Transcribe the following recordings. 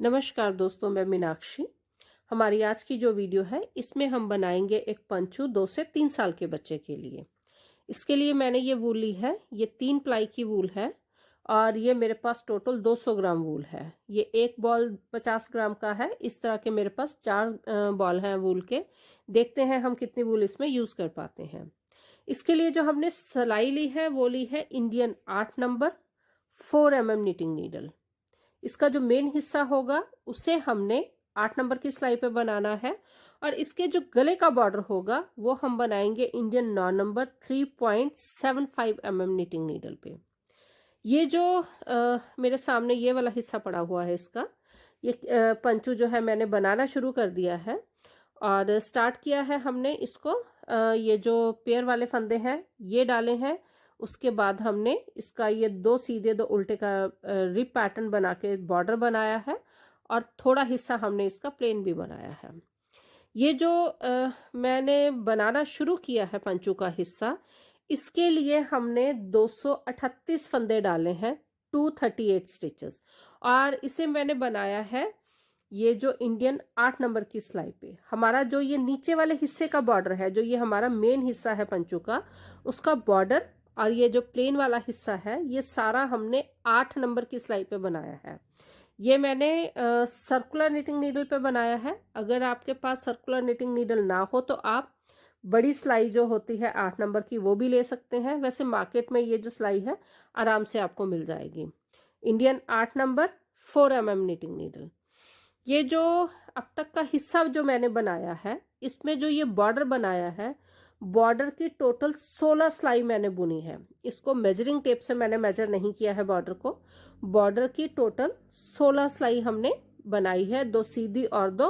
नमस्कार दोस्तों, मैं मीनाक्षी। हमारी आज की जो वीडियो है इसमें हम बनाएंगे एक पंचू 2 से 3 साल के बच्चे के लिए। इसके लिए मैंने ये वूल ली है, ये 3 प्लाई की वूल है और ये मेरे पास टोटल 200 ग्राम वूल है। ये एक बॉल 50 ग्राम का है। इस तरह के मेरे पास 4 बॉल हैं वूल के। देखते हैं हम कितनी वूल इसमें यूज कर पाते हैं। इसके लिए जो हमने सिलाई ली है वो ली है Indian 8 number 4 mm knitting needle. इसका जो मेन हिस्सा होगा उसे हमने 8 नंबर की सिलाई पे बनाना है और इसके जो गले का बॉर्डर होगा वो हम बनाएंगे Indian 9 number 3.75 mm knitting needle पे। ये जो मेरे सामने ये वाला हिस्सा पड़ा हुआ है इसका, ये पंचू जो है मैंने बनाना शुरू कर दिया है और स्टार्ट किया है हमने इसको। ये जो पेयर वाले फंदे हैं ये डाले हैं। उसके बाद हमने इसका ये 2 सीधे 2 उल्टे का रिप पैटर्न बना के बॉर्डर बनाया है और थोड़ा हिस्सा हमने इसका प्लेन भी बनाया है। ये जो मैंने बनाना शुरू किया है पंचू का हिस्सा, इसके लिए हमने 238 फंदे डाले हैं, 238 स्टिचेस, और इसे मैंने बनाया है ये जो इंडियन 8 नंबर की सिलाई पे। हमारा जो ये नीचे वाले हिस्से का बॉर्डर है, जो ये हमारा मेन हिस्सा है पंचू का, उसका बॉर्डर और ये जो प्लेन वाला हिस्सा है ये सारा हमने 8 नंबर की सिलाई पे बनाया है। ये मैंने सर्कुलर निटिंग नीडल पे बनाया है। अगर आपके पास सर्कुलर निटिंग नीडल ना हो तो आप बड़ी सिलाई जो होती है 8 नंबर की वो भी ले सकते हैं। वैसे मार्केट में ये जो सिलाई है आराम से आपको मिल जाएगी। Indian 8 number 4 mm knitting needle. ये जो अब तक का हिस्सा जो मैंने बनाया है, इसमें जो ये बॉर्डर बनाया है, बॉर्डर की टोटल 16 सिलाई मैंने बुनी है। इसको मेजरिंग टेप से मैंने मेजर नहीं किया है बॉर्डर को। बॉर्डर की टोटल 16 सिलाई हमने बनाई है, 2 सीधी और 2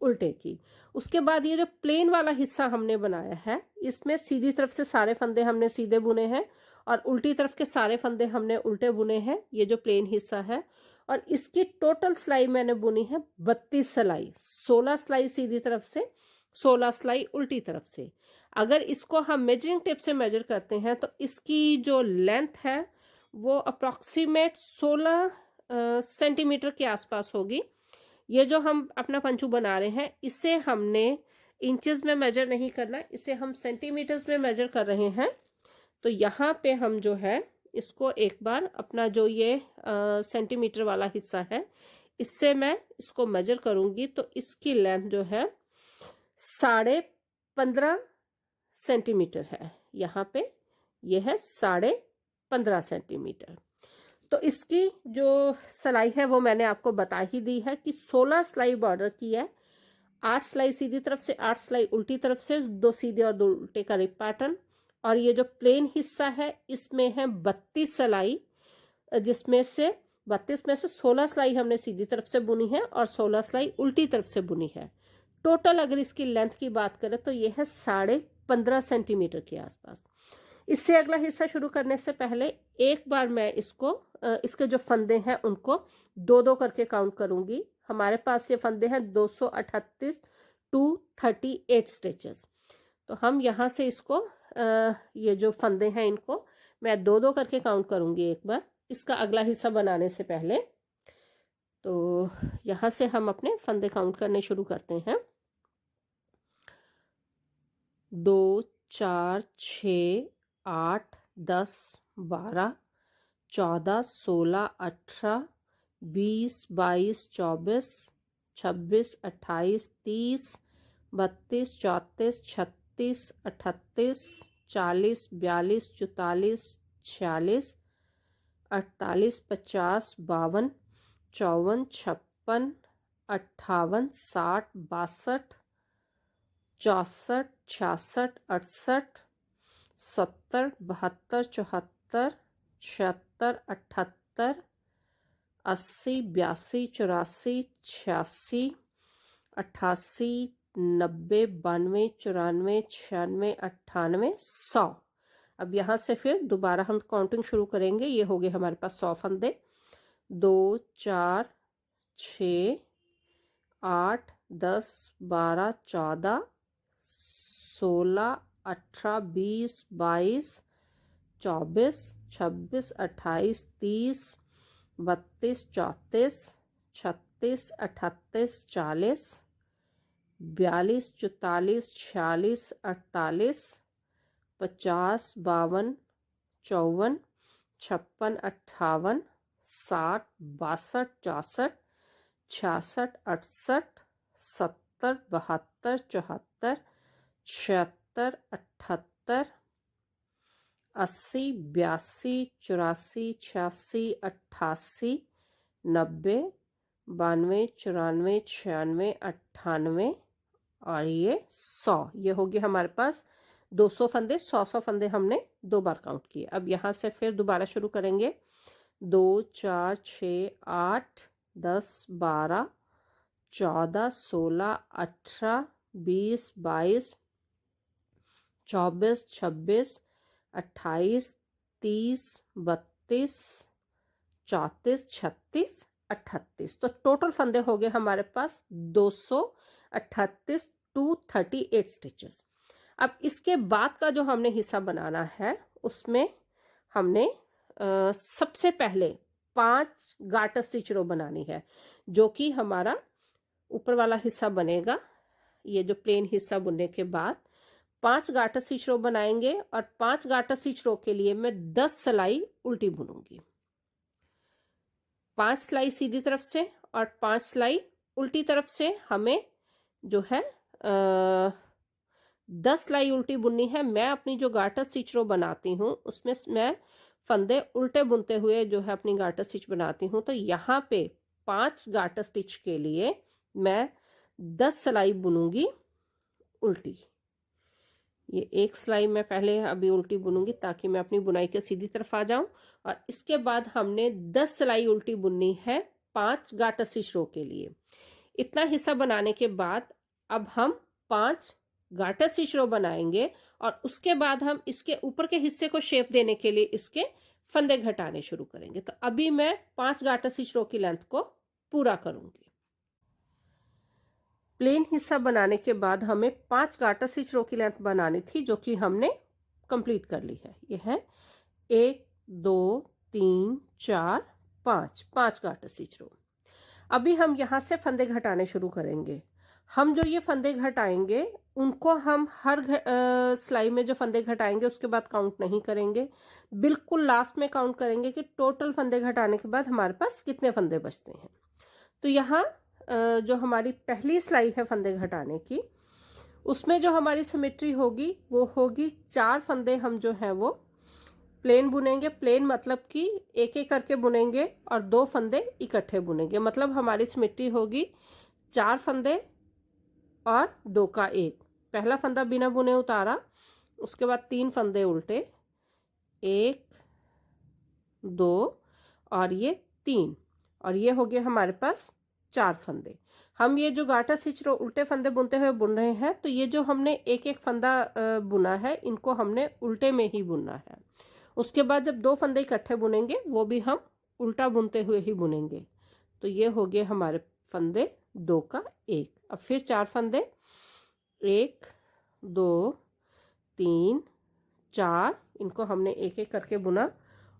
उल्टे की। उसके बाद ये जो प्लेन वाला हिस्सा हमने बनाया है, इसमें सीधी तरफ से सारे फंदे हमने सीधे बुने हैं और उल्टी तरफ के सारे फंदे हमने उल्टे बुने हैं। ये जो प्लेन हिस्सा है, और इसकी टोटल सिलाई मैंने बुनी है 32 सिलाई, 16 सिलाई सीधी तरफ से, 16 सिलाई उल्टी तरफ से। अगर इसको हम मेजरिंग टेप से मेजर करते हैं तो इसकी जो लेंथ है वो अप्रॉक्सीमेट 16 सेंटीमीटर के आसपास होगी। ये जो हम अपना पंचू बना रहे हैं इसे हमने इंचेस में मेजर नहीं करना, इसे हम सेंटीमीटर्स में मेजर कर रहे हैं। तो यहाँ पे हम जो है इसको एक बार अपना जो ये सेंटीमीटर वाला हिस्सा है इससे मैं इसको मेजर करूंगी। तो इसकी लेंथ जो है 15.5 सेंटीमीटर है। यहाँ पे ये है 15.5 सेंटीमीटर। तो इसकी जो सिलाई है वो मैंने आपको बता ही दी है कि 16 सिलाई बॉर्डर की है, 8 सिलाई सीधी तरफ से, 8 सिलाई उल्टी तरफ से, 2 सीधे और 2 उल्टे का रिप पैटर्न। और ये जो प्लेन हिस्सा है इसमें है 32 सिलाई, जिसमें से 32 में से 16 सिलाई हमने सीधी तरफ से बुनी है और 16 सिलाई उल्टी तरफ से बुनी है। टोटल अगर इसकी लेंथ की बात करें तो ये है 15.5 सेंटीमीटर के आसपास। इससे अगला हिस्सा शुरू करने से पहले एक बार मैं इसको इसके जो फंदे हैं उनको 2-2 करके काउंट करूंगी। हमारे पास ये फंदे हैं 238 238 स्टिचेस। तो हम यहाँ से इसको ये जो फंदे हैं इनको मैं 2-2 करके काउंट करूंगी एक बार इसका अगला हिस्सा बनाने से पहले। तो यहाँ से हम अपने फंदे काउंट करने शुरू करते हैं। 2 4 6 8 10 12 14 16 18 20 22 24 26 28 30 32 34 36 38 40 42 44 46 48 50 52 54 56 58 60 62 64 66 68 70 72 74 76 78 80 82 84 86 88 90 92 94 96 98 100। अब यहाँ से फिर दोबारा हम काउंटिंग शुरू करेंगे। ये हो गए हमारे पास 100 फंदे। 2 4 6 8 10 12 14 16 18 20 22 24 26 28 30 32 34 37, 38, 40, 42, 44, 46, 48, 50, 52, 54, 56, 58, 60, 62, 64, 66, 68, 70, 72, 74, 76, 78, 80, 82, 84, 86, 88, 90, 92, 94, 96, 98 और ये 100। ये हो गए हमारे पास 200 फंदे। 100 फंदे हमने 2 बार काउंट किए। अब यहाँ से फिर दोबारा शुरू करेंगे। 2, 4, 6, 8, 10, 12, 14, 16, 18, 20, 22, 24, 26, 28, 30, 32, 34, 36, 38। तो टोटल फंदे हो गए हमारे पास 238 238 स्टिचेस। अब इसके बाद का जो हमने हिस्सा बनाना है उसमें हमने सबसे पहले 5 गार्टर स्टिच रो बनानी है, जो कि हमारा ऊपर वाला हिस्सा बनेगा। ये जो प्लेन हिस्सा बुनने के बाद 5 गार्टर स्टिच रो बनाएंगे और 5 गार्टर स्टिच रो के लिए मैं 10 सिलाई उल्टी बुनूंगी। 5 सिलाई सीधी तरफ से और 5 सिलाई उल्टी तरफ से हमें जो है 10 सिलाई उल्टी बुननी है। मैं अपनी जो गार्टर स्टिच रो बनाती हूँ उसमें मैं फंदे उल्टे बुनते हुए जो है अपनी गार्टर स्टिच बनाती हूँ। तो यहाँ पे 5 गार्टर स्टिच के लिए मैं 10 सिलाई बुनूंगी उल्टी। ये एक सिलाई मैं पहले अभी उल्टी बुनूंगी ताकि मैं अपनी बुनाई के सीधी तरफ आ जाऊं। और इसके बाद हमने 10 सिलाई उल्टी बुननी है 5 गार्टर स्टिच रो के लिए। इतना हिस्सा बनाने के बाद अब हम 5 गार्टर स्टिच रो बनाएंगे और उसके बाद हम इसके ऊपर के हिस्से को शेप देने के लिए इसके फंदे घटाने शुरू करेंगे। तो अभी मैं 5 गार्टर स्टिच रो की लेंथ को पूरा करूंगी। प्लेन हिस्सा बनाने के बाद हमें 5 गार्टर स्टिच रो की लेंथ बनानी थी, जो कि हमने कंप्लीट कर ली है। ये है 1, 2, 3, 4, 5 गार्टर स्टिच रो। अभी हम यहाँ से फंदे घटाने शुरू करेंगे। हम जो ये फंदे घटाएंगे उनको हम हर सिलाई में जो फंदे घटाएंगे उसके बाद काउंट नहीं करेंगे, बिल्कुल लास्ट में काउंट करेंगे कि टोटल फंदे घटाने के बाद हमारे पास कितने फंदे बचते हैं। तो यहाँ जो हमारी पहली सिलाई है फंदे घटाने की, उसमें जो हमारी सिमेट्री होगी वो होगी 4 फंदे हम जो है वो प्लेन बुनेंगे। प्लेन मतलब कि एक एक करके बुनेंगे और 2 फंदे इकट्ठे बुनेंगे। मतलब हमारी सिमेट्री होगी 4 फंदे और 2 का 1। पहला फंदा बिना बुने उतारा, उसके बाद 3 फंदे उल्टे, 1, 2 और ये 3, और ये हो गया हमारे पास 4 फंदे। हम ये जो गार्टर स्टिच रो उल्टे फंदे बुनते हुए बुन रहे हैं, तो ये जो हमने एक एक फंदा बुना है इनको हमने उल्टे में ही बुनना है। उसके बाद जब 2 फंदे इकट्ठे बुनेंगे वो भी हम उल्टा बुनते हुए ही बुनेंगे। तो ये हो गए हमारे फंदे 2 का 1। अब फिर 4 फंदे, 1, 2, 3, 4, इनको हमने एक एक करके बुना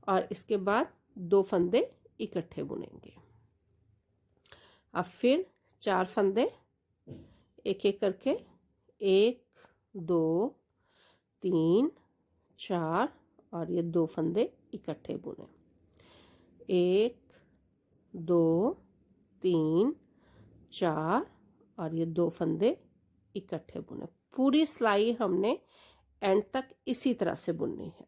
और इसके बाद 2 फंदे इकट्ठे बुनेंगे। अब फिर 4 फंदे एक एक करके, 1, 2, 3, 4 और ये 2 फंदे इकट्ठे बुने, 1, 2, 3, 4 और ये 2 फंदे इकट्ठे बुने। पूरी सिलाई हमने एंड तक इसी तरह से बुननी है।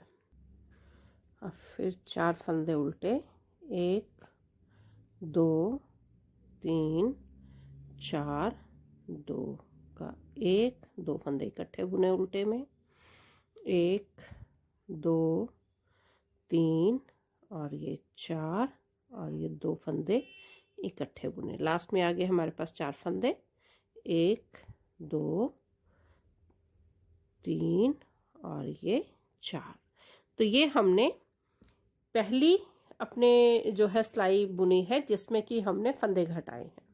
अब फिर 4 फंदे उल्टे, 1, 2, 3, 4, 2 का 1, 2 फंदे इकट्ठे बुने उल्टे में, 1, 2, 3 और ये 4 और ये 2 फंदे इकट्ठे बुने। लास्ट में आ गए हमारे पास 4 फंदे, 1, 2, 3 और ये 4। तो ये हमने पहली अपने जो है सिलाई बुनी है जिसमें कि हमने फंदे घटाए हैं।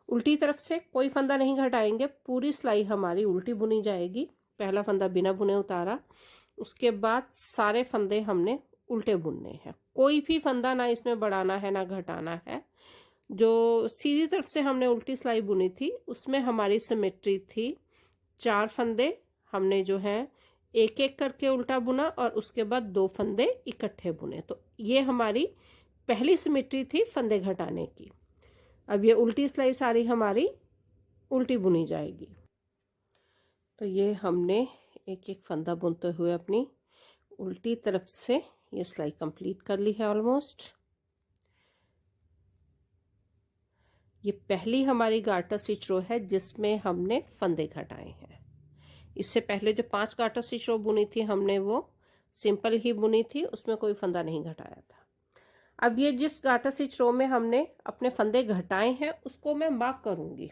उल्टी तरफ से कोई फंदा नहीं घटाएंगे, पूरी सिलाई हमारी उल्टी बुनी जाएगी। पहला फंदा बिना बुने उतारा, उसके बाद सारे फंदे हमने उल्टे बुनने हैं। कोई भी फंदा ना इसमें बढ़ाना है ना घटाना है, जो सीधी तरफ से हमने उल्टी सिलाई बुनी थी उसमें हमारी सिमेट्री थी 4 फंदे हमने जो है एक एक करके उल्टा बुना और उसके बाद 2 फंदे इकट्ठे बुने। तो ये हमारी पहली सिमेट्री थी फंदे घटाने की। अब ये उल्टी सिलाई सारी हमारी उल्टी बुनी जाएगी। तो ये हमने एक एक फंदा बुनते हुए अपनी उल्टी तरफ से ये सिलाई कंप्लीट कर ली है ऑलमोस्ट। ये पहली हमारी गार्टर स्टिच रो है जिसमें हमने फंदे घटाए हैं। इससे पहले जो 5 गार्टर स्टिच रो बुनी थी हमने वो सिंपल ही बुनी थी, उसमें कोई फंदा नहीं घटाया था। अब ये जिस गार्टर स्टिच रो में हमने अपने फंदे घटाए हैं उसको मैं मार्क करूंगी।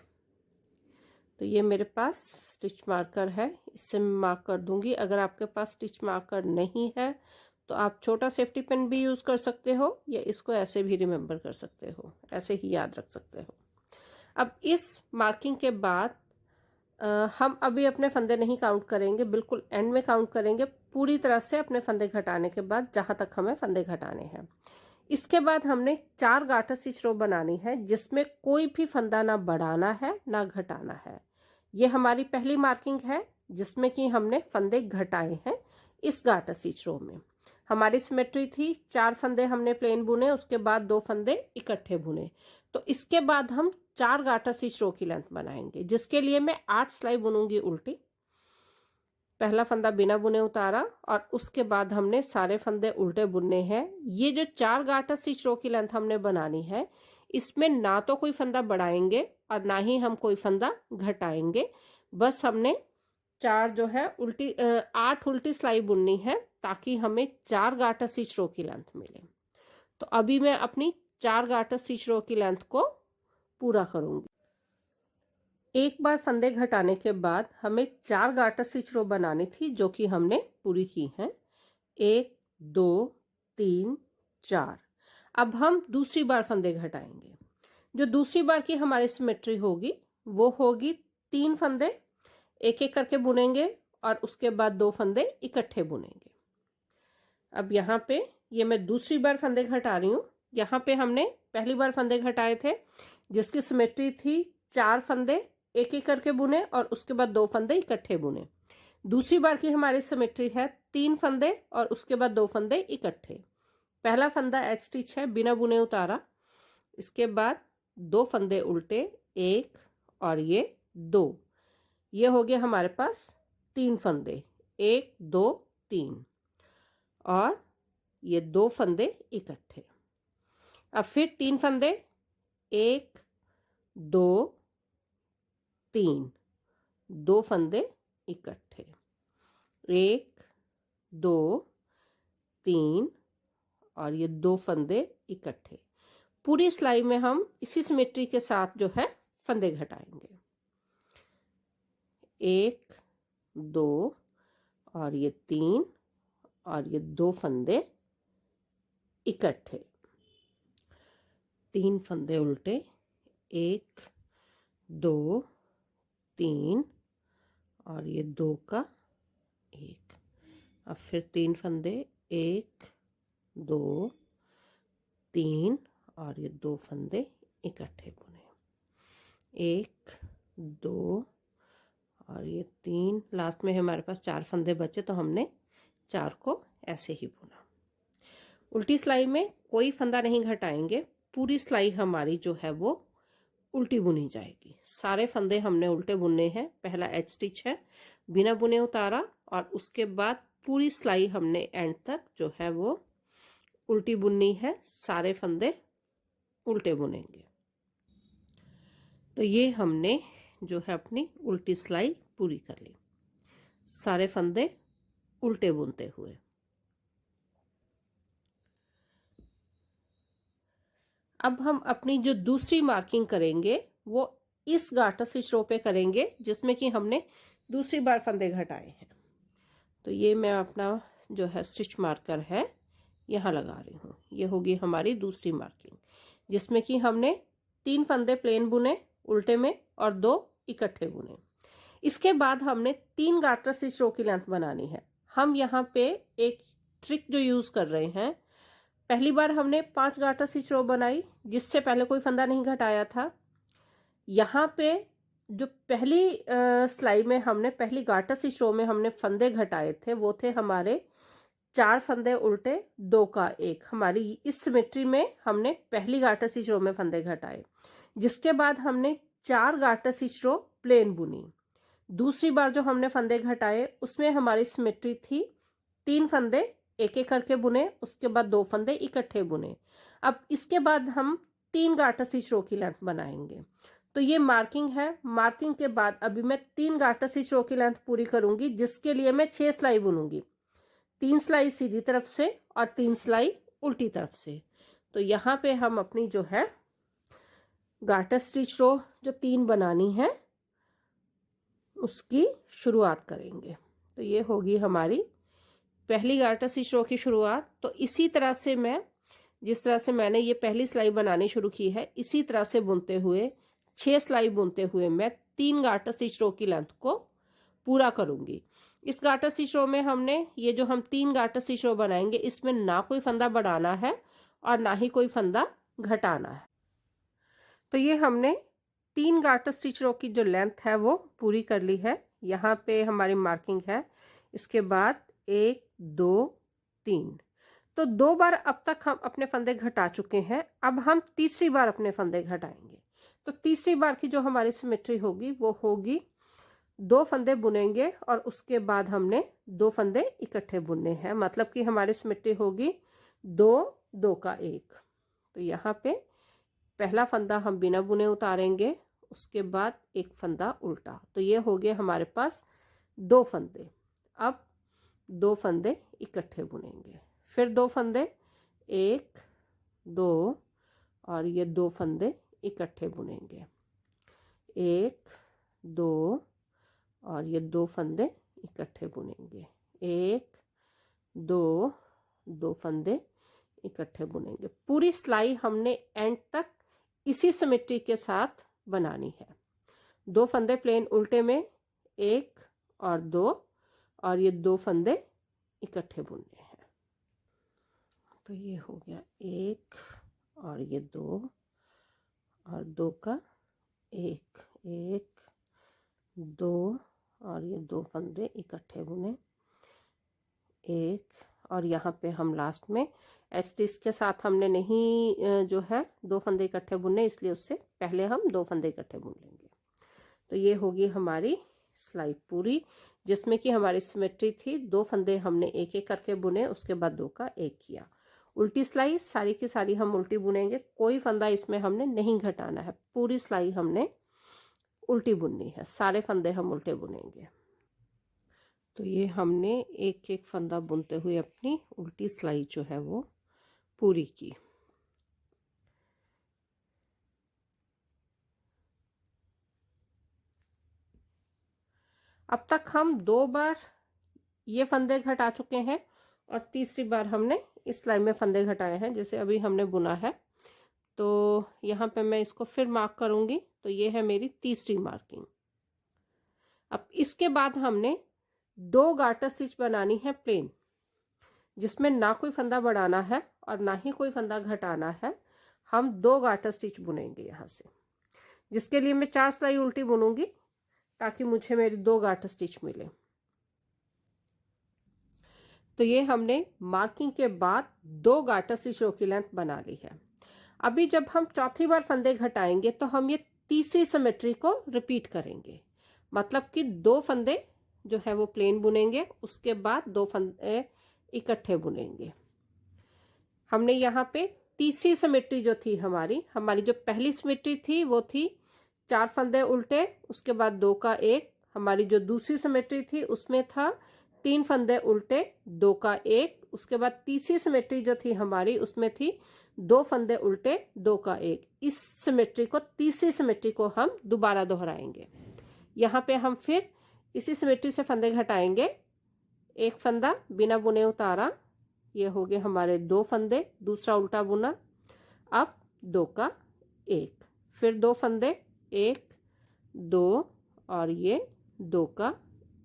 तो ये मेरे पास स्टिच मार्कर है, इससे मैं मार्क कर दूंगी। अगर आपके पास स्टिच मार्कर नहीं है तो आप छोटा सेफ्टी पिन भी यूज़ कर सकते हो या इसको ऐसे भी रिमेंबर कर सकते हो, ऐसे ही याद रख सकते हो। अब इस मार्किंग के बाद हम अभी अपने फंदे नहीं काउंट करेंगे, बिल्कुल एंड में काउंट करेंगे पूरी तरह से अपने फंदे घटाने के बाद, जहाँ तक हमें फंदे घटाने हैं। इसके बाद हमने 4 गार्टर स्टिच रो बनानी है जिसमें कोई भी फंदा ना बढ़ाना है ना घटाना है। ये हमारी पहली मार्किंग है जिसमें कि हमने फंदे घटाए हैं। इस गार्टर स्टिच रो में हमारी सिमेट्री थी 4 फंदे हमने प्लेन बुने, उसके बाद 2 फंदे इकट्ठे बुने। तो इसके बाद हम 4 गार्टर स्टिच रो की लेंथ बनाएंगे, जिसके लिए मैं 8 सिलाई बुनूंगी उल्टी। पहला फंदा बिना बुने उतारा और उसके बाद हमने सारे फंदे उल्टे बुनने हैं। ये जो 4 गार्टर स्टिच रो की लेंथ हमने बनानी है इसमें ना तो कोई फंदा बढ़ाएंगे और ना ही हम कोई फंदा घटाएंगे। बस हमने 8 उल्टी सिलाई बुननी है ताकि हमें 4 गार्टर स्टिच रो की लेंथ मिले। तो अभी मैं अपनी 4 गार्टर स्टिच रो की लेंथ को पूरा करूंगी। एक बार फंदे घटाने के बाद हमें 4 गार्टर स्टिच रो बनानी थी जो कि हमने पूरी की हैं। 1 2 3 4। अब हम दूसरी बार फंदे घटाएंगे। जो दूसरी बार की हमारी सिमेट्री होगी वो होगी 3 फंदे एक एक करके बुनेंगे और उसके बाद 2 फंदे इकट्ठे बुनेंगे। अब यहाँ पे ये मैं दूसरी बार फंदे घटा रही हूँ। यहाँ पे हमने पहली बार फंदे घटाए थे जिसकी सिमेट्री थी 4 फंदे एक एक करके बुने और उसके बाद 2 फंदे इकट्ठे बुने। दूसरी बार की हमारी सिमेट्री है 3 फंदे और उसके बाद 2 फंदे इकट्ठे। पहला फंदा एच स्टिच है, बिना बुने उतारा। इसके बाद 2 फंदे उल्टे, 1 और ये 2। ये हो गया हमारे पास 3 फंदे, 1 2 3 और ये 2 फंदे इकट्ठे। अब फिर 3 फंदे, 1 2 3, 2 फंदे इकट्ठे, 1 2 3 और ये 2 फंदे इकट्ठे। पूरी सिलाई में हम इसी सिमेट्री के साथ जो है फंदे घटाएंगे। 1 2 और ये 3 और ये 2 फंदे इकट्ठे, 3 फंदे उल्टे, 1 2 3 और ये 2 का 1। अब फिर 3 फंदे, 1 2 3 और ये 2 फंदे इकट्ठे बुने, 1 2 और ये 3। लास्ट में हमारे पास 4 फंदे बचे तो हमने 4 को ऐसे ही बुना। उल्टी सिलाई में कोई फंदा नहीं घटाएंगे, पूरी सिलाई हमारी जो है वो उल्टी बुनी जाएगी। सारे फंदे हमने उल्टे बुनने हैं। पहला एच स्टिच है, बिना बुने उतारा और उसके बाद पूरी सिलाई हमने एंड तक जो है वो उल्टी बुननी है। सारे फंदे उल्टे बुनेंगे। तो ये हमने जो है अपनी उल्टी सिलाई पूरी कर ली, सारे फंदे उल्टे बुनते हुए। अब हम अपनी जो दूसरी मार्किंग करेंगे वो इस गार्टर स्टिच रो पे करेंगे जिसमें कि हमने दूसरी बार फंदे घटाए हैं। तो ये मैं अपना जो है स्टिच मार्कर है यहाँ लगा रही हूँ। ये होगी हमारी दूसरी मार्किंग जिसमें कि हमने 3 फंदे प्लेन बुने उल्टे में और 2 इकट्ठे बुने। इसके बाद हमने 3 गार्टर स्टिच रो की लेंथ बनानी है। हम यहाँ पे एक ट्रिक जो यूज कर रहे हैं, पहली बार हमने 5 गार्टर स्टिच रो बनाई, जिससे पहले कोई फंदा नहीं घटाया था। यहाँ पे जो पहली सिलाई में हमने पहली गार्टर स्टिच रो में हमने फंदे घटाए थे, वो थे हमारे 4 फंदे उल्टे 2 का 1। हमारी इस सिमेट्री में हमने पहली गार्टर स्टिच रो में फंदे घटाए, जिसके बाद हमने 4 गार्टर स्टिच रो प्लेन बुनी। दूसरी बार जो हमने फंदे घटाए उसमें हमारी सिमेट्री थी 3 फंदे एक एक करके बुने, उसके बाद 2 फंदे इकट्ठे बुने। अब इसके बाद हम 3 गार्टर स्टिच रो की लेंथ बनाएंगे। तो ये मार्किंग है। मार्किंग के बाद अभी मैं 3 गार्टर स्टिच रो की लेंथ पूरी करूंगी, जिसके लिए मैं 6 सिलाई बुनूंगी। 3 सिलाई सीधी तरफ से और 3 सिलाई उल्टी तरफ से। तो यहाँ पे हम अपनी जो है गार्टर स्टिच रो जो 3 बनानी है उसकी शुरुआत करेंगे। तो ये होगी हमारी पहली गार्टर स्टिच रो की शुरुआत। तो इसी तरह से मैं, जिस तरह से मैंने ये पहली सिलाई बनानी शुरू की है, इसी तरह से बुनते हुए 6 सिलाई बुनते हुए मैं 3 गार्टर स्टिच रो की लेंथ को पूरा करूंगी। इस गार्टर स्टिच रो में हमने ये जो हम 3 गार्टर स्टिच रो बनाएंगे, इसमें ना कोई फंदा बढ़ाना है और ना ही कोई फंदा घटाना है। तो ये हमने 3 गार्टर स्टिच रो की जो लेंथ है वो पूरी कर ली है। यहाँ पे हमारी मार्किंग है। इसके बाद 1 2 3, तो 2 बार अब तक हम अपने फंदे घटा चुके हैं। अब हम तीसरी बार अपने फंदे घटाएंगे। तो तीसरी बार की जो हमारी सिमेट्री होगी वो होगी 2 फंदे बुनेंगे और उसके बाद हमने 2 फंदे इकट्ठे बुनने हैं। मतलब कि हमारी सिमेट्री होगी 2 2 का 1। तो यहाँ पे पहला फंदा हम बिना बुने उतारेंगे, उसके बाद एक फंदा उल्टा। तो ये हो गए हमारे पास 2 फंदे। अब 2 फंदे इकट्ठे बुनेंगे, फिर 2 फंदे 1 2 और ये 2 फंदे इकट्ठे बुनेंगे, 1 2 और ये 2 फंदे इकट्ठे बुनेंगे, 1 2 2 फंदे इकट्ठे बुनेंगे। पूरी सिलाई हमने एंड तक इसी सिमेट्री के साथ बनानी है। 2 फंदे प्लेन उल्टे में, 1 और 2 और ये 2 फंदे इकट्ठे बुनने हैं। तो ये हो गया 1 और ये 2 और 2 का 1 1 2 और ये 2 फंदे इकट्ठे बुने, 1 और यहाँ पे हम लास्ट में स्टिच के साथ हमने नहीं जो है 2 फंदे इकट्ठे बुनने, इसलिए उससे पहले हम 2 फंदे इकट्ठे बुन लेंगे। तो ये होगी हमारी सिलाई पूरी, जिसमें कि हमारी सिमेट्री थी 2 फंदे हमने एक एक करके बुने, उसके बाद 2 का 1 किया। उल्टी सिलाई सारी की सारी हम उल्टी बुनेंगे, कोई फंदा इसमें हमने नहीं घटाना है। पूरी सिलाई हमने उल्टी बुननी है, सारे फंदे हम उल्टे बुनेंगे। तो ये हमने एक एक फंदा बुनते हुए अपनी उल्टी सिलाई जो है वो पूरी की। अब तक हम 2 बार ये फंदे घटा चुके हैं और तीसरी बार हमने इस सिलाई में फंदे घटाए हैं, जैसे अभी हमने बुना है। तो यहाँ पे मैं इसको फिर मार्क करूंगी। तो ये है मेरी तीसरी मार्किंग। अब इसके बाद हमने 2 गार्टर स्टिच बनानी है प्लेन, जिसमें ना कोई फंदा बढ़ाना है और ना ही कोई फंदा घटाना है। हम 2 गार्टर स्टिच बुनेंगे यहाँ से, जिसके लिए मैं 4 सिलाई उल्टी बुनूंगी ताकि मुझे मेरी 2 गार्टर स्टिच मिले। तो ये हमने मार्किंग के बाद 2 गार्टर स्टिच रो की लेंथ बना ली है। अभी जब हम चौथी बार फंदे घटाएंगे तो हम ये तीसरी सिमेट्री को रिपीट करेंगे। मतलब कि 2 फंदे जो है वो प्लेन बुनेंगे, उसके बाद 2 फंदे इकट्ठे बुनेंगे। हमने यहाँ पे तीसरी सिमेट्री जो थी हमारी जो पहली सिमेट्री थी वो थी 4 फंदे उल्टे, उसके बाद 2 का 1। हमारी जो दूसरी सिमेट्री थी उसमें था 3 फंदे उल्टे 2 का 1। उसके बाद तीसरी सिमेट्री जो थी हमारी उसमें थी 2 फंदे उल्टे 2 का 1। इस सिमेट्री को, तीसरी सिमेट्री को हम दोबारा दोहराएंगे। यहाँ पे हम फिर इसी सिमेट्री से फंदे घटाएंगे। 1 फंदा बिना बुने उतारा, ये हो गए हमारे 2 फंदे, दूसरा उल्टा बुना, अब 2 का 1। फिर 2 फंदे, 1 2 और ये 2 का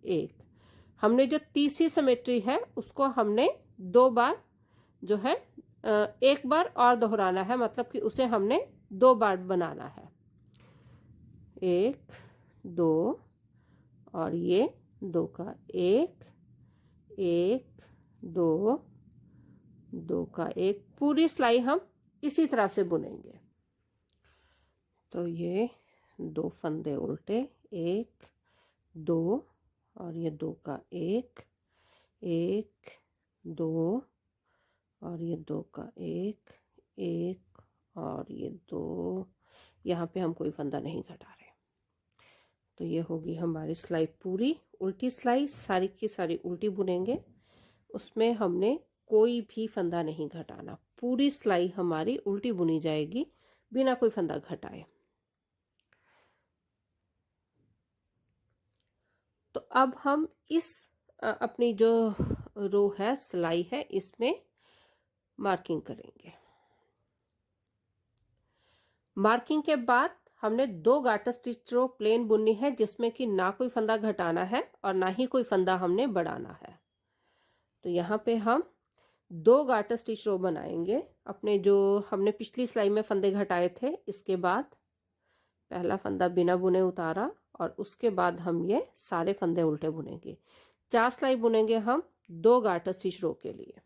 1। हमने जो तीसरी सिमेट्री है उसको हमने 2 बार जो है एक बार और दोहराना है, मतलब कि उसे हमने 2 बार बनाना है। 1 2 और ये 2 का 1 1 2 2 का 1। पूरी सिलाई हम इसी तरह से बुनेंगे। तो ये 2 फंदे उल्टे, 1 2 और ये 2 का 1 1 2 और ये 2 का 1 1 और ये 2। यहाँ पे हम कोई फंदा नहीं घटा रहे। तो ये होगी हमारी सिलाई पूरी। उल्टी सिलाई सारी की सारी उल्टी बुनेंगे, उसमें हमने कोई भी फंदा नहीं घटाना। पूरी सिलाई हमारी उल्टी बुनी जाएगी बिना कोई फंदा घटाए। तो अब हम इस अपनी जो रो है, सिलाई है, इसमें मार्किंग करेंगे। मार्किंग के बाद हमने 2 गाटर स्टिच रो प्लेन बुननी है, जिसमें कि ना कोई फंदा घटाना है और ना ही कोई फंदा हमने बढ़ाना है। तो यहाँ पे हम 2 गाटर स्टिच रो बनाएंगे। अपने जो हमने पिछली सिलाई में फंदे घटाए थे, इसके बाद पहला फंदा बिना बुने उतारा और उसके बाद हम ये सारे फंदे उल्टे बुनेंगे। 4 सिलाई बुनेंगे हम 2 गाटर स्टिच रो के लिए।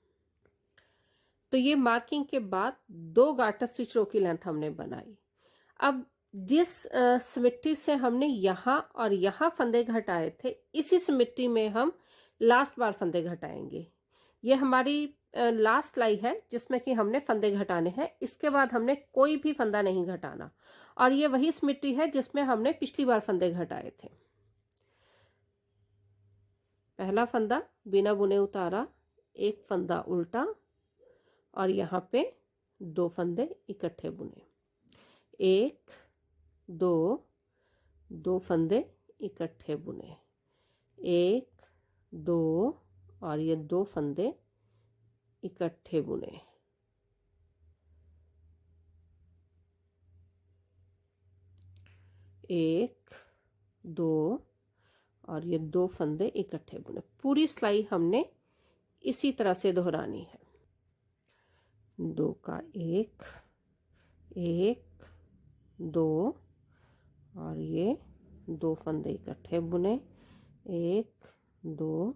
तो ये मार्किंग के बाद 2 गाटर स्टिच रो की लेंथ हमने बनाई। अब जिस सिमिट्री से हमने यहाँ और यहाँ फंदे घटाए थे, इसी सिमिट्री में हम लास्ट बार फंदे घटाएंगे। ये हमारी लास्ट सिलाई है जिसमें कि हमने फंदे घटाने हैं। इसके बाद हमने कोई भी फंदा नहीं घटाना, और ये वही सिमिट्री है जिसमें हमने पिछली बार फंदे घटाए थे। पहला फंदा बिना बुने उतारा, 1 फंदा उल्टा और यहाँ पे 2 फंदे इकट्ठे बुने। 1 2 2 फंदे इकट्ठे बुने। 1 2 और ये 2 फंदे इकट्ठे बुने। 1 2 और ये 2 फंदे इकट्ठे बुने। पूरी सिलाई हमने इसी तरह से दोहरानी है। 2 का 1 1 2 और ये 2 फंदे इकट्ठे बुने। 1 2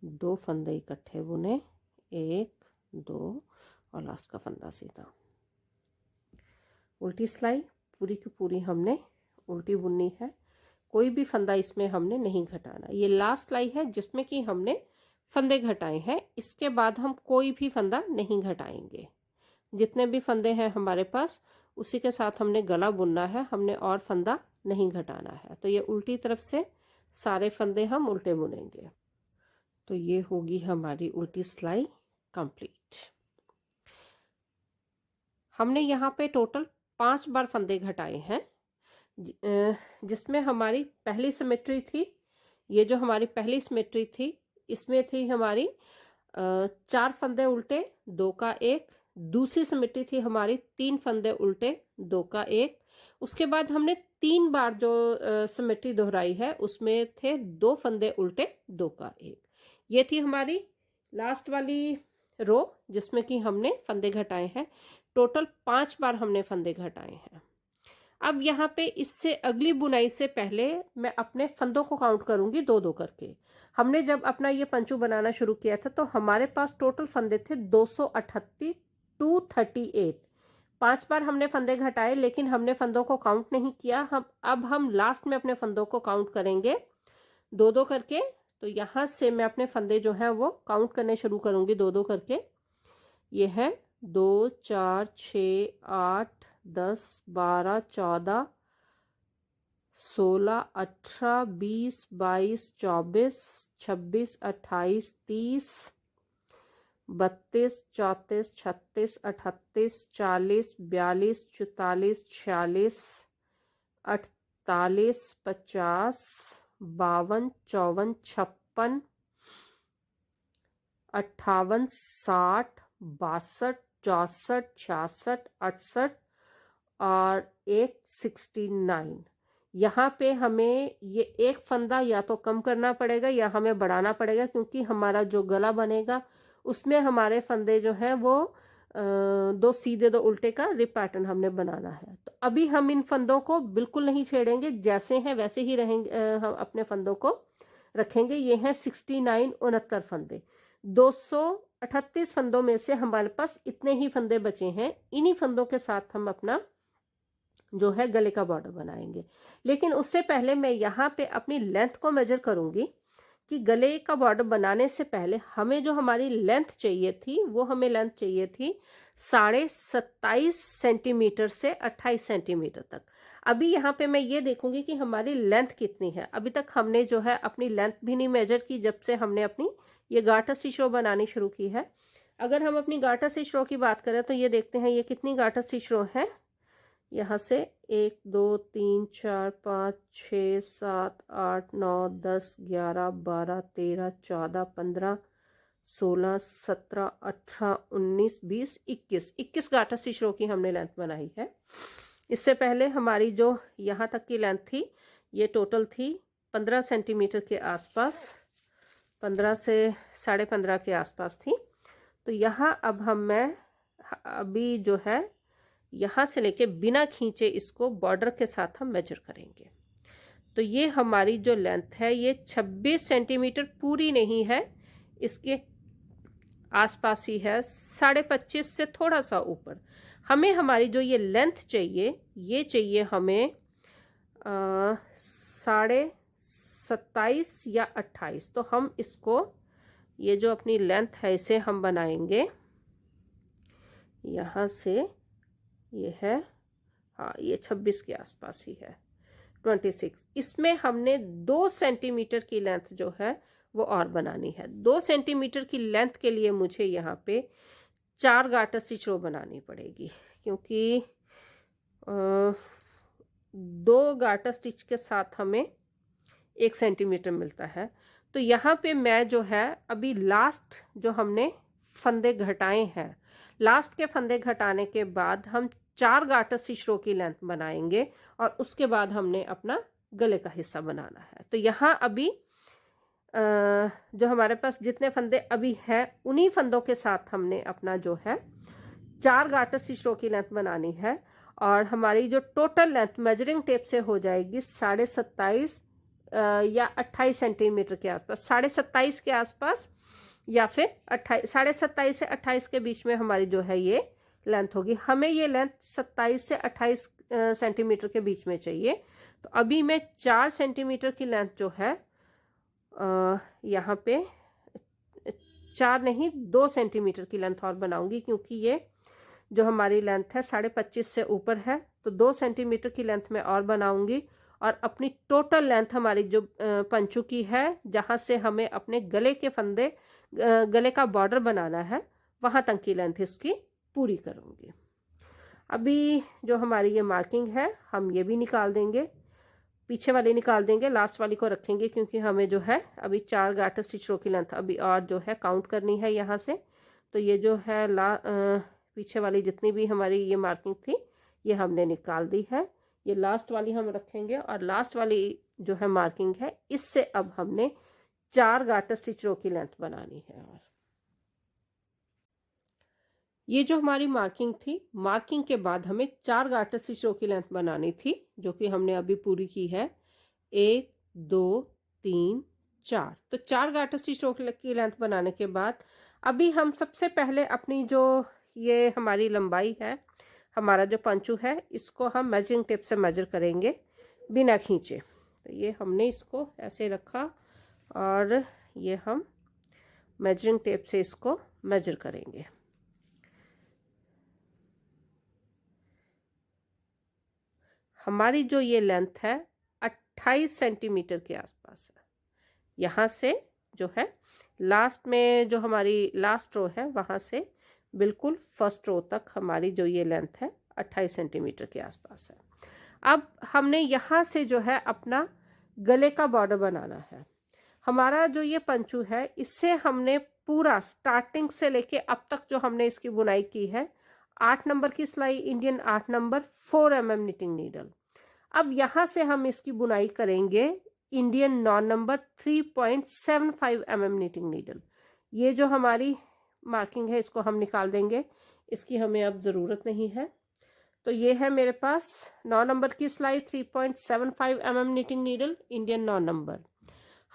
2 फंदे इकट्ठे बुने। 1 2 और लास्ट का फंदा सीधा। उल्टी सिलाई पूरी की पूरी हमने उल्टी बुननी है। कोई भी फंदा इसमें हमने नहीं घटाना। ये लास्ट सिलाई है जिसमें कि हमने फंदे घटाए हैं। इसके बाद हम कोई भी फंदा नहीं घटाएंगे। जितने भी फंदे हैं हमारे पास, उसी के साथ हमने गला बुनना है, हमने और फंदा नहीं घटाना है। तो ये उल्टी तरफ से सारे फंदे हम उल्टे बुनेंगे। तो ये होगी हमारी उल्टी सिलाई कंप्लीट। हमने यहाँ पे टोटल 5 बार फंदे घटाए हैं, जिसमें हमारी पहली सिमेट्री थी। ये जो हमारी पहली सिमेट्री थी, इसमें थी हमारी 4 फंदे उल्टे, 2 का 1। दूसरी सिमेट्री थी हमारी 3 फंदे उल्टे, 2 का 1। उसके बाद हमने 3 बार जो सिमेट्री दोहराई है, उसमें थे 2 फंदे उल्टे, 2 का 1। ये थी हमारी लास्ट वाली रो जिसमें कि हमने फंदे घटाए हैं। टोटल 5 बार हमने फंदे घटाए हैं। अब यहाँ पे इससे अगली बुनाई से पहले मैं अपने फंदों को काउंट करूंगी 2-2 करके। हमने जब अपना ये पंचू बनाना शुरू किया था तो हमारे पास टोटल फंदे थे 238 238। 5 बार हमने फंदे घटाए, लेकिन हमने फंदों को काउंट नहीं किया। अब हम लास्ट में अपने फंदों को काउंट करेंगे 2-2 करके। तो यहाँ से मैं अपने फंदे जो हैं वो काउंट करने शुरू करूंगी 2-2 करके। ये है 2 4 6 8 10 12 14 16 18 20 22 24 26 28 30 32 34 36 38 40 42 44 46 48 50 52 54 56 58 60 62 64 66 68 और 69। यहाँ पे हमें ये एक फंदा या तो कम करना पड़ेगा या हमें बढ़ाना पड़ेगा, क्योंकि हमारा जो गला बनेगा उसमें हमारे फंदे जो हैं वो दो सीधे दो उल्टे का रिप पैटर्न हमने बनाना है। तो अभी हम इन फंदों को बिल्कुल नहीं छेड़ेंगे, जैसे हैं वैसे ही रहेंगे, हम अपने फंदों को रखेंगे। ये हैं 69 फंदे। 238 फंदों में से हमारे पास इतने ही फंदे बचे हैं। इन्हीं फंदों के साथ हम अपना जो है गले का बॉर्डर बनाएंगे। लेकिन उससे पहले मैं यहाँ पे अपनी लेंथ को मेजर करूंगी कि गले का बॉर्डर बनाने से पहले हमें जो हमारी लेंथ चाहिए थी, वो हमें लेंथ चाहिए थी 27.5 सेंटीमीटर से 28 सेंटीमीटर तक। अभी यहाँ पे मैं ये देखूंगी कि हमारी लेंथ कितनी है। अभी तक हमने जो है अपनी लेंथ भी नहीं मेजर की जब से हमने अपनी ये गार्टर स्टिच रो बनानी शुरू की है। अगर हम अपनी गार्टर स्टिच रो की बात करें तो ये देखते हैं ये कितनी गार्टर स्टिच रो है। यहाँ से 1 2 3 4 5 6 7 8 9 10 11 12 13 14 15 16 17 18 19 20 21 गार्टर स्टिच रो की हमने लेंथ बनाई है। इससे पहले हमारी जो यहाँ तक की लेंथ थी ये टोटल थी 15 सेंटीमीटर के आसपास, 15 से 15.5 के आसपास थी। तो यहाँ अब मैं अभी जो है यहाँ से लेके बिना खींचे इसको बॉर्डर के साथ हम मेजर करेंगे। तो ये हमारी जो लेंथ है ये 26 सेंटीमीटर पूरी नहीं है, इसके आसपास ही है, 25.5 से थोड़ा सा ऊपर। हमें हमारी जो ये लेंथ चाहिए ये चाहिए हमें 27.5 या 28। तो हम इसको ये जो अपनी लेंथ है इसे हम बनाएंगे यहाँ से, ये है हाँ ये 26 के आसपास ही है, 26। इसमें हमने 2 सेंटीमीटर की लेंथ जो है वो और बनानी है। 2 सेंटीमीटर की लेंथ के लिए मुझे यहाँ पे 4 गार्टर स्टिच रो बनानी पड़ेगी, क्योंकि 2 गार्टर स्टिच के साथ हमें 1 सेंटीमीटर मिलता है। तो यहाँ पे मैं जो है अभी लास्ट जो हमने फंदे घटाए हैं, लास्ट के फंदे घटाने के बाद हम 4 गार्टर स्टिच रो की लेंथ बनाएंगे और उसके बाद हमने अपना गले का हिस्सा बनाना है। तो यहाँ अभी जो हमारे पास जितने फंदे अभी हैं उन्हीं फंदों के साथ हमने अपना जो है 4 गार्टर स्टिच रो की लेंथ बनानी है। और हमारी जो टोटल लेंथ मेजरिंग टेप से हो जाएगी 27.5 या 28 सेंटीमीटर के आसपास, 27.5 के आसपास या फिर 27.5 से 28 के बीच में हमारी जो है ये लेंथ होगी। हमें ये लेंथ 27 से 28 सेंटीमीटर के बीच में चाहिए। तो अभी मैं 4 सेंटीमीटर की लेंथ जो है यहाँ पे 4 नहीं 2 सेंटीमीटर की लेंथ और बनाऊंगी, क्योंकि ये जो हमारी लेंथ है 25.5 से ऊपर है। तो 2 सेंटीमीटर की लेंथ में और बनाऊंगी और अपनी टोटल लेंथ हमारी जो पंचू की है, जहाँ से हमें अपने गले के फंदे गले का बॉर्डर बनाना है, वहाँ तक की लेंथ इसकी पूरी करूँगी। अभी जो हमारी ये मार्किंग है हम ये भी निकाल देंगे, पीछे वाली निकाल देंगे, लास्ट वाली को रखेंगे, क्योंकि हमें जो है अभी 4 गार्टर स्टिच रो की लेंथ अभी और जो है काउंट करनी है यहाँ से। तो ये जो है पीछे वाली जितनी भी हमारी ये मार्किंग थी ये हमने निकाल दी है। ये लास्ट वाली हम रखेंगे और लास्ट वाली जो है मार्किंग है इससे अब हमने 4 गार्टर स्टिच रो की लेंथ बनानी है। और ये जो हमारी मार्किंग थी, मार्किंग के बाद हमें 4 गार्टर स्टिच रो की लेंथ बनानी थी, जो कि हमने अभी पूरी की है। 1 2 3 4। तो 4 गार्टर स्टिच रो की लेंथ बनाने के बाद अभी हम सबसे पहले अपनी जो ये हमारी लंबाई है, हमारा जो पंचू है, इसको हम मेजरिंग टेप से मेजर करेंगे बिना खींचे। तो ये हमने इसको ऐसे रखा और ये हम मेजरिंग टेप से इसको मेजर करेंगे। हमारी जो ये लेंथ है 28 सेंटीमीटर के आसपास है। यहाँ से जो है लास्ट में जो हमारी लास्ट रो है वहाँ से बिल्कुल फर्स्ट रो तक हमारी जो ये लेंथ है 28 सेंटीमीटर के आसपास है। अब हमने यहाँ से जो है अपना गले का बॉर्डर बनाना है। हमारा जो ये पंचू है इससे हमने पूरा स्टार्टिंग से लेके अब तक जो हमने इसकी बुनाई की है 8 नंबर की सिलाई Indian 8 number 4 mm knitting needle. अब यहाँ से हम इसकी बुनाई करेंगे Indian 9 number 3.75 mm knitting needle. ये जो हमारी मार्किंग है इसको हम निकाल देंगे। इसकी हमें अब ज़रूरत नहीं है। तो ये है मेरे पास 9 नंबर की सिलाई 3.75 mm knitting needle, Indian 9 number.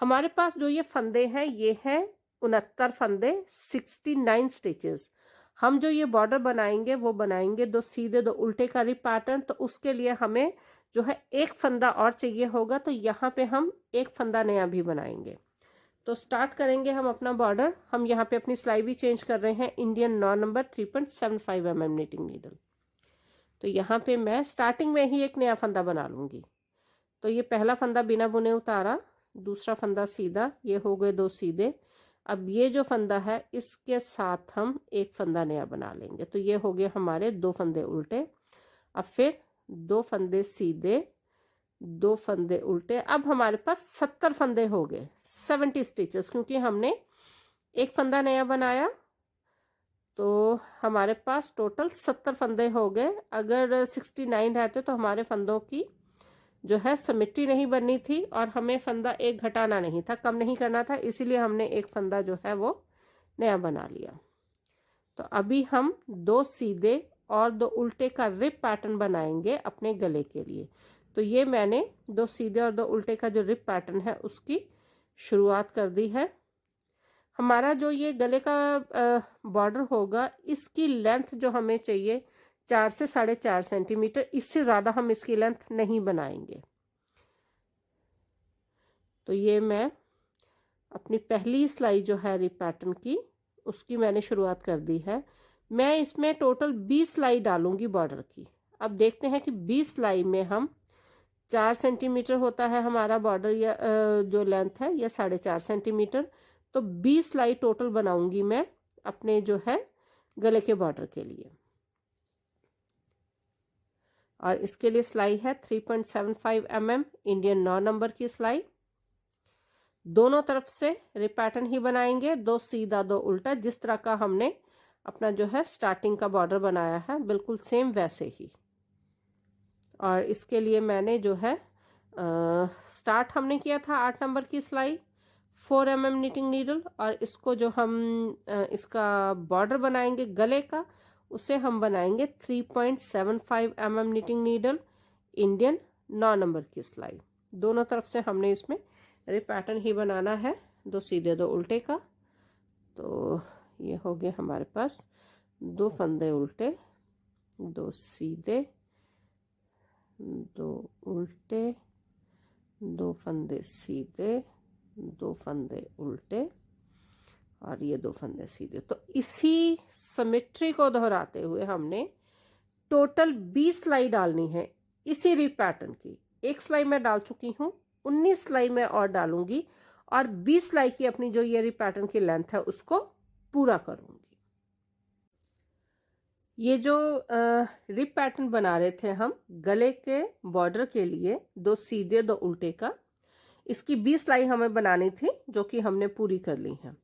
हमारे पास जो ये फंदे हैं ये हैं 69 फंदे, 69 स्टिचेस। हम जो ये बॉर्डर बनाएंगे वो बनाएंगे 2 सीधे 2 उल्टे का रिप पैटर्न। तो उसके लिए हमें जो है एक फंदा और चाहिए होगा, तो यहाँ पे हम एक फंदा नया भी बनाएंगे। तो स्टार्ट करेंगे हम अपना बॉर्डर। हम यहाँ पे अपनी सिलाई भी चेंज कर रहे हैं, Indian 9 number 3.75 mm knitting needle. तो यहाँ पे मैं स्टार्टिंग में ही एक नया फंदा बना लूँगी। तो ये पहला फंदा बिना बुने उतारा, दूसरा फंदा सीधा, ये हो गए 2 सीधे। अब ये जो फंदा है इसके साथ हम एक फंदा नया बना लेंगे। तो ये हो गए हमारे 2 फंदे उल्टे। अब फिर 2 फंदे सीधे, 2 फंदे उल्टे। अब हमारे पास 70 फंदे हो गए, 70 स्टिचेस, क्योंकि हमने एक फंदा नया बनाया। तो हमारे पास टोटल 70 फंदे हो गए। अगर 69 रहते तो हमारे फंदों की जो है सिमेट्री नहीं बननी थी और हमें फंदा एक घटाना नहीं था, कम नहीं करना था, इसीलिए हमने एक फंदा जो है वो नया बना लिया। तो अभी हम 2 सीधे और 2 उल्टे का रिप पैटर्न बनाएंगे अपने गले के लिए। तो ये मैंने 2 सीधे और 2 उल्टे का जो रिप पैटर्न है उसकी शुरुआत कर दी है। हमारा जो ये गले का बॉर्डर होगा, इसकी लेंथ जो हमें चाहिए 4 से 4.5 सेंटीमीटर, इससे ज़्यादा हम इसकी लेंथ नहीं बनाएंगे। तो ये मैं अपनी पहली सिलाई जो है रिप पैटर्न की, उसकी मैंने शुरुआत कर दी है। मैं इसमें टोटल 20 सिलाई डालूंगी बॉर्डर की। अब देखते हैं कि 20 सिलाई में हम 4 सेंटीमीटर होता है हमारा बॉर्डर, या जो लेंथ है या 4.5 सेंटीमीटर। तो 20 सिलाई टोटल बनाऊंगी मैं अपने जो है गले के बॉर्डर के लिए। और इसके लिए सिलाई है 3.75 mm इंडियन 9 नंबर की सिलाई। दोनों तरफ से रिप पैटर्न ही बनाएंगे, 2 सीधा 2 उल्टा, जिस तरह का हमने अपना जो है स्टार्टिंग का बॉर्डर बनाया है, बिल्कुल सेम वैसे ही। और इसके लिए मैंने जो है स्टार्ट हमने किया था 8 नंबर की सिलाई 4 mm नीटिंग नीडल, और इसको जो हम इसका बॉर्डर बनाएंगे गले का, उसे हम बनाएंगे 3.75 mm knitting needle, Indian 9 number की सिलाई। दोनों तरफ से हमने इसमें रिप पैटर्न ही बनाना है, 2 सीधे 2 उल्टे का। तो ये हो गए हमारे पास 2 फंदे उल्टे, 2 सीधे, 2 उल्टे, 2 फंदे सीधे, 2 फंदे उल्टे, और ये 2 फंदे सीधे। तो इसी सिमेट्री को दोहराते हुए हमने टोटल 20 सिलाई डालनी है इसी रिप पैटर्न की। एक सिलाई मैं डाल चुकी हूँ, 19 सिलाई मैं और डालूंगी, और 20 सिलाई की अपनी जो ये रिप पैटर्न की लेंथ है उसको पूरा करूंगी। ये जो रिप पैटर्न बना रहे थे हम गले के बॉर्डर के लिए, 2 सीधे 2 उल्टे का, इसकी 20 सिलाई हमें बनानी थी, जो कि हमने पूरी कर ली है।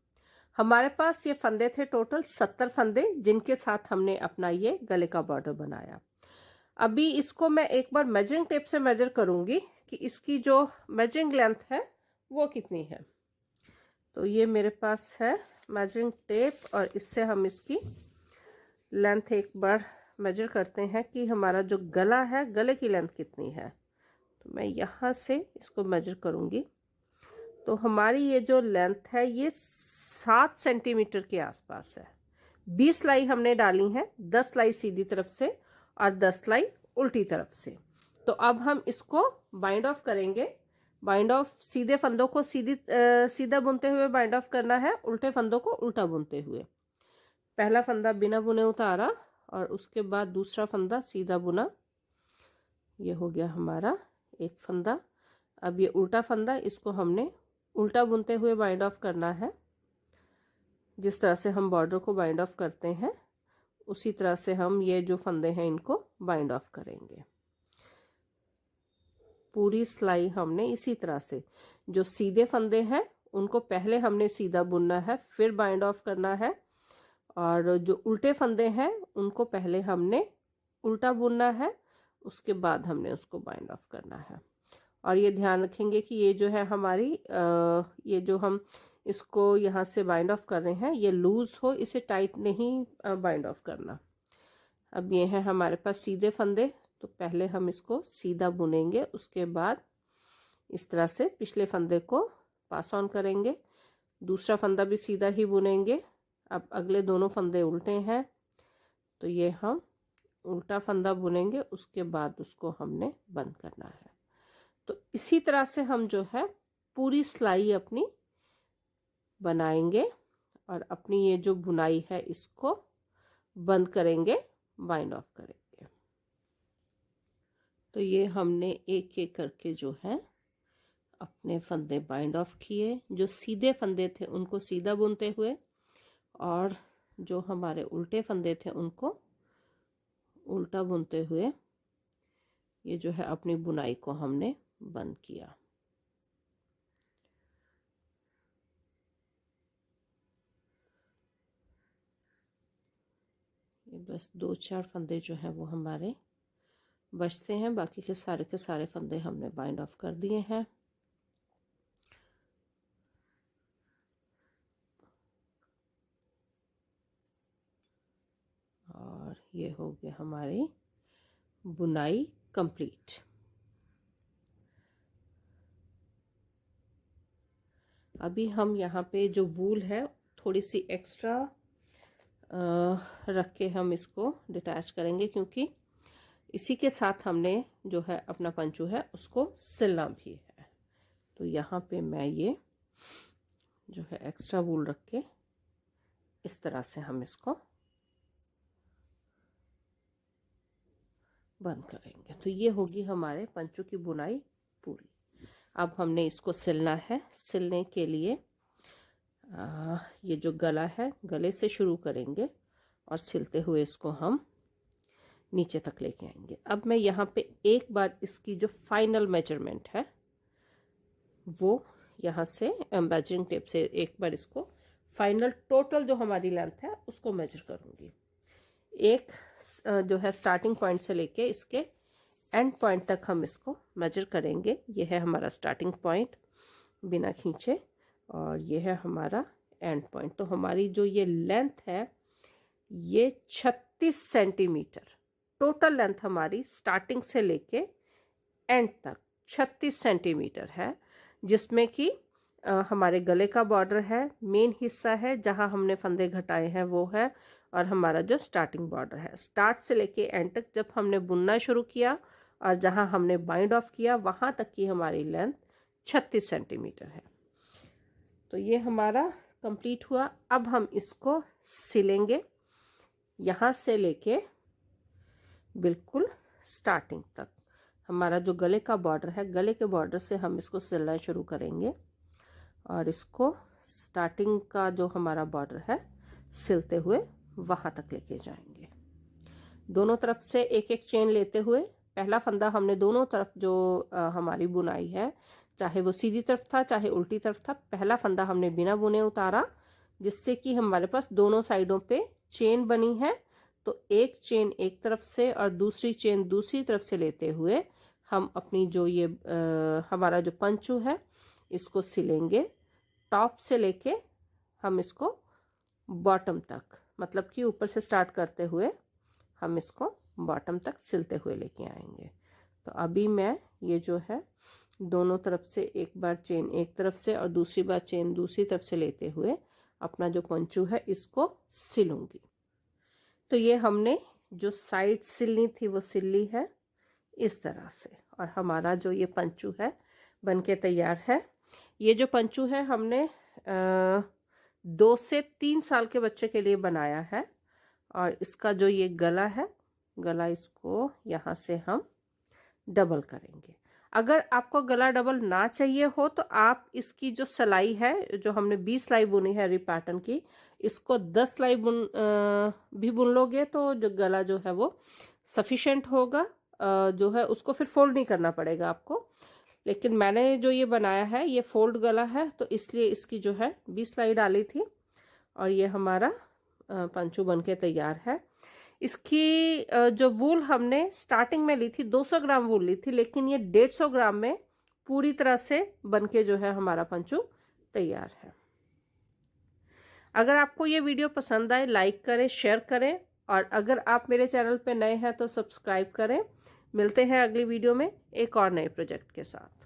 हमारे पास ये फंदे थे टोटल 70 फंदे, जिनके साथ हमने अपना ये गले का बॉर्डर बनाया। अभी इसको मैं एक बार मेजरिंग टेप से मेजर करूंगी कि इसकी जो मेजरिंग लेंथ है वो कितनी है। तो ये मेरे पास है मेजरिंग टेप, और इससे हम इसकी लेंथ एक बार मेजर करते हैं कि हमारा जो गला है, गले की लेंथ कितनी है। तो मैं यहाँ से इसको मेजर करूँगी। तो हमारी ये जो लेंथ है ये 7 सेंटीमीटर के आसपास है। 20 सिलाई हमने डाली है, 10 सिलाई सीधी तरफ से और 10 सिलाई उल्टी तरफ से। तो अब हम इसको बाइंड ऑफ करेंगे। बाइंड ऑफ सीधे फंदों को सीधा बुनते हुए बाइंड ऑफ करना है, उल्टे फंदों को उल्टा बुनते हुए। पहला फंदा बिना बुने उतारा, और उसके बाद दूसरा फंदा सीधा बुना। ये हो गया हमारा एक फंदा। अब ये उल्टा फंदा, इसको हमने उल्टा बुनते हुए बाइंड ऑफ करना है। जिस तरह से हम बॉर्डर को बाइंड ऑफ करते हैं उसी तरह से हम ये जो फंदे हैं इनको बाइंड ऑफ करेंगे। पूरी सिलाई हमने इसी तरह से, जो सीधे फंदे हैं उनको पहले हमने सीधा बुनना है, फिर बाइंड ऑफ करना है, और जो उल्टे फंदे हैं उनको पहले हमने उल्टा बुनना है, उसके बाद हमने उसको बाइंड ऑफ करना है। और ये ध्यान रखेंगे कि ये जो है हमारी ये जो हम इसको यहाँ से बाइंड ऑफ कर रहे हैं ये लूज हो, इसे टाइट नहीं बाइंड ऑफ करना। अब ये है हमारे पास सीधे फंदे, तो पहले हम इसको सीधा बुनेंगे, उसके बाद इस तरह से पिछले फंदे को पास ऑन करेंगे, दूसरा फंदा भी सीधा ही बुनेंगे। अब अगले दोनों फंदे उल्टे हैं, तो ये हम उल्टा फंदा बुनेंगे, उसके बाद उसको हमने बंद करना है। तो इसी तरह से हम जो है पूरी सिलाई अपनी बनाएंगे और अपनी ये जो बुनाई है इसको बंद करेंगे, बाइंड ऑफ करेंगे। तो ये हमने एक एक करके जो है अपने फंदे बाइंड ऑफ किए। जो सीधे फंदे थे उनको सीधा बुनते हुए और जो हमारे उल्टे फंदे थे उनको उल्टा बुनते हुए ये जो है अपनी बुनाई को हमने बंद किया। ये बस 2-4 फंदे जो है वो हमारे बचते हैं, बाकी के सारे फंदे हमने बाइंड ऑफ कर दिए हैं। और ये हो गया हमारी बुनाई कंप्लीट। अभी हम यहाँ पे जो वूल है थोड़ी सी एक्स्ट्रा रख के हम इसको डिटैच करेंगे, क्योंकि इसी के साथ हमने जो है अपना पंचू है उसको सिलना भी है। तो यहाँ पे मैं ये जो है एक्स्ट्रा वूल रख के इस तरह से हम इसको बंद करेंगे। तो ये होगी हमारे पंचू की बुनाई पूरी। अब हमने इसको सिलना है। सिलने के लिए ये जो गला है, गले से शुरू करेंगे और सिलते हुए इसको हम नीचे तक लेके आएंगे। अब मैं यहाँ पे एक बार इसकी जो फाइनल मेजरमेंट है वो यहाँ से मेजरिंग टेप से एक बार इसको फाइनल टोटल जो हमारी लेंथ है उसको मेजर करूँगी। एक जो है स्टार्टिंग पॉइंट से लेके इसके एंड पॉइंट तक हम इसको मेजर करेंगे। ये है हमारा स्टार्टिंग पॉइंट बिना खींचे और ये है हमारा एंड पॉइंट। तो हमारी जो ये लेंथ है ये 36 सेंटीमीटर टोटल लेंथ हमारी स्टार्टिंग से लेके एंड तक 36 सेंटीमीटर है, जिसमें कि हमारे गले का बॉर्डर है, मेन हिस्सा है जहां हमने फंदे घटाए हैं वो है, और हमारा जो स्टार्टिंग बॉर्डर है। स्टार्ट से लेके एंड तक जब हमने बुनना शुरू किया और जहां हमने बाइंड ऑफ किया वहां तक की हमारी लेंथ 36 सेंटीमीटर है। तो ये हमारा कंप्लीट हुआ। अब हम इसको सिलेंगे यहाँ से लेके बिल्कुल स्टार्टिंग तक। हमारा जो गले का बॉर्डर है, गले के बॉर्डर से हम इसको सिलना शुरू करेंगे और इसको स्टार्टिंग का जो हमारा बॉर्डर है सिलते हुए वहां तक लेके जाएंगे। दोनों तरफ से एक एक चेन लेते हुए पहला फंदा हमने दोनों तरफ जो हमारी बुनाई है, चाहे वो सीधी तरफ था चाहे उल्टी तरफ था, पहला फंदा हमने बिना बुने उतारा, जिससे कि हमारे पास दोनों साइडों पे चेन बनी है। तो एक चेन एक तरफ से और दूसरी चेन दूसरी तरफ से लेते हुए हम अपनी जो ये हमारा जो पंचू है इसको सिलेंगे। टॉप से लेके हम इसको बॉटम तक, मतलब कि ऊपर से स्टार्ट करते हुए हम इसको बॉटम तक सिलते हुए लेके आएंगे। तो अभी मैं ये जो है दोनों तरफ से एक बार चेन एक तरफ से और दूसरी बार चेन दूसरी तरफ से लेते हुए अपना जो पंचू है इसको सिलूंगी। तो ये हमने जो साइड सिलनी थी वो सिल ली है इस तरह से, और हमारा जो ये पंचू है बनके तैयार है। ये जो पंचू है हमने 2 से 3 साल के बच्चे के लिए बनाया है। और इसका जो ये गला है, गला इसको यहाँ से हम डबल करेंगे। अगर आपको गला डबल ना चाहिए हो तो आप इसकी जो सिलाई है, जो हमने 20 सिलाई बुनी है री पैटर्न की, इसको 10 सिलाई भी बुन लोगे तो जो गला जो है वो सफिशेंट होगा। जो है उसको फिर फोल्ड नहीं करना पड़ेगा आपको। लेकिन मैंने जो ये बनाया है ये फोल्ड गला है, तो इसलिए इसकी जो है 20 सिलाई डाली थी और ये हमारा पंचू बनके तैयार है। इसकी जो वूल हमने स्टार्टिंग में ली थी 200 ग्राम वूल ली थी, लेकिन ये 150 ग्राम में पूरी तरह से बनके जो है हमारा पंचू तैयार है। अगर आपको ये वीडियो पसंद आए लाइक करें, शेयर करें और अगर आप मेरे चैनल पे नए हैं तो सब्सक्राइब करें। मिलते हैं अगली वीडियो में एक और नए प्रोजेक्ट के साथ।